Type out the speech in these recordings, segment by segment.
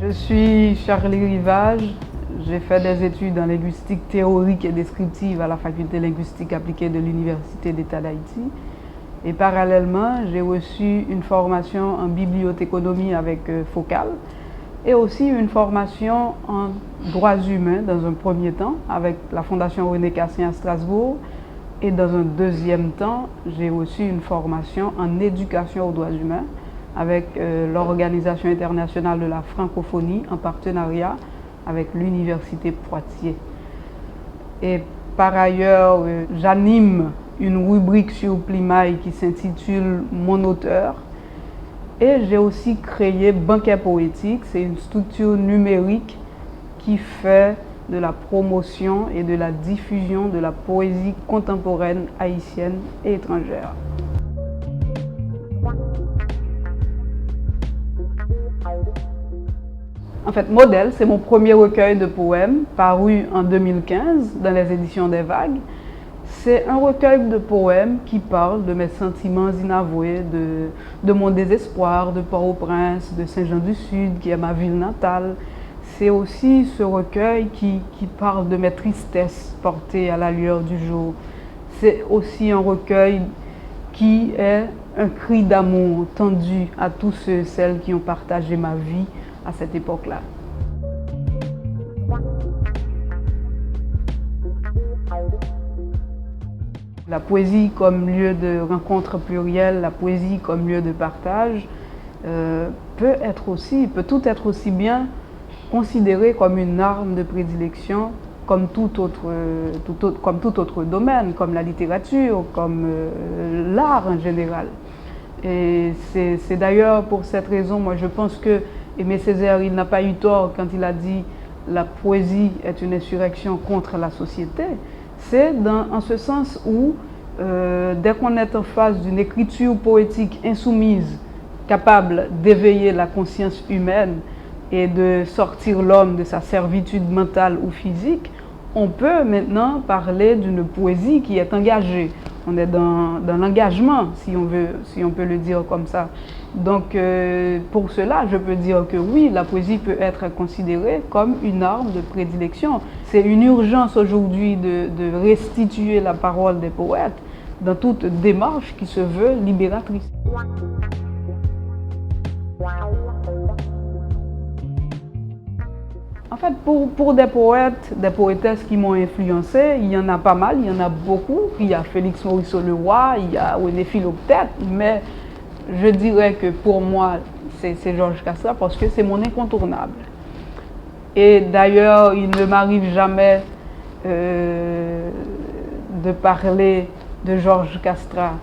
Je suis Charlie Rivage. J'ai fait des études en linguistique théorique et descriptive à la faculté linguistique appliquée de l'Université d'État d'Haïti. Et parallèlement, j'ai reçu une formation en bibliothéconomie avec Focal et aussi une formation en droits humains dans un premier temps avec la Fondation René Cassin à Strasbourg. Et dans un deuxième temps, j'ai reçu une formation en éducation aux droits humains avec l'Organisation internationale de la francophonie en partenariat avec l'Université Poitiers. Et par ailleurs, j'anime une rubrique sur Plimaï qui s'intitule Mon auteur. Et j'ai aussi créé Banquet Poétique, c'est une structure numérique qui fait de la promotion et de la diffusion de la poésie contemporaine haïtienne et étrangère. En fait, Modèle, c'est mon premier recueil de poèmes paru en 2015 dans les éditions des Vagues. C'est un recueil de poèmes qui parle de mes sentiments inavoués, de mon désespoir, de Port-au-Prince, de Saint-Jean-du-Sud, qui est ma ville natale. C'est aussi ce recueil qui parle de mes tristesses portées à la lueur du jour. C'est aussi un recueil qui est un cri d'amour tendu à tous ceux et celles qui ont partagé ma vie à cette époque-là. La poésie comme lieu de rencontre plurielle, la poésie comme lieu de partage, peut tout être aussi bien considérée comme une arme de prédilection comme tout autre domaine, comme la littérature, comme l'art en général. Et c'est d'ailleurs pour cette raison, moi je pense que Aimé Césaire, il n'a pas eu tort quand il a dit « la poésie est une insurrection contre la société ». C'est en ce sens où, dès qu'on est en face d'une écriture poétique insoumise, capable d'éveiller la conscience humaine et de sortir l'homme de sa servitude mentale ou physique, on peut maintenant parler d'une poésie qui est engagée. On est dans l'engagement, si on peut le dire comme ça. Donc, pour cela, je peux dire que oui, la poésie peut être considérée comme une arme de prédilection. C'est une urgence aujourd'hui de restituer la parole des poètes dans toute démarche qui se veut libératrice. En fait, pour des poètes, des poétesses qui m'ont influencé, il y en a pas mal, il y en a beaucoup. Il y a Félix Morisseau-Leroy, il y a René Philoptète, mais je dirais que pour moi, c'est Georges Castrat parce que c'est mon incontournable. Et d'ailleurs, il ne m'arrive jamais de parler de Georges Castrat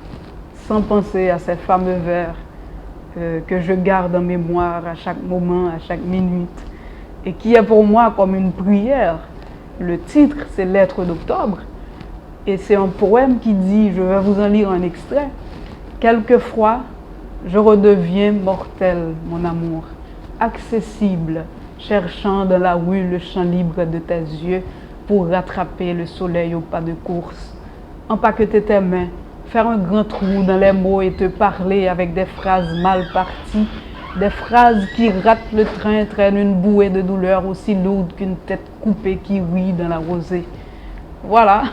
sans penser à ces fameux vers que je garde en mémoire à chaque moment, à chaque minute, et qui est pour moi comme une prière. Le titre, c'est Lettres d'octobre, et c'est un poème qui dit, je vais vous en lire un extrait, « Quelquefois, je redeviens mortel, mon amour, accessible, cherchant dans la rue le champ libre de tes yeux pour rattraper le soleil au pas de course, empaqueter tes mains, faire un grand trou dans les mots et te parler avec des phrases mal parties, des phrases qui ratent le train, traînent une bouée de douleur aussi lourde qu'une tête coupée qui rit dans la rosée. » Voilà,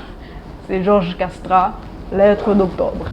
c'est Georges Castrat, Lettres d'octobre.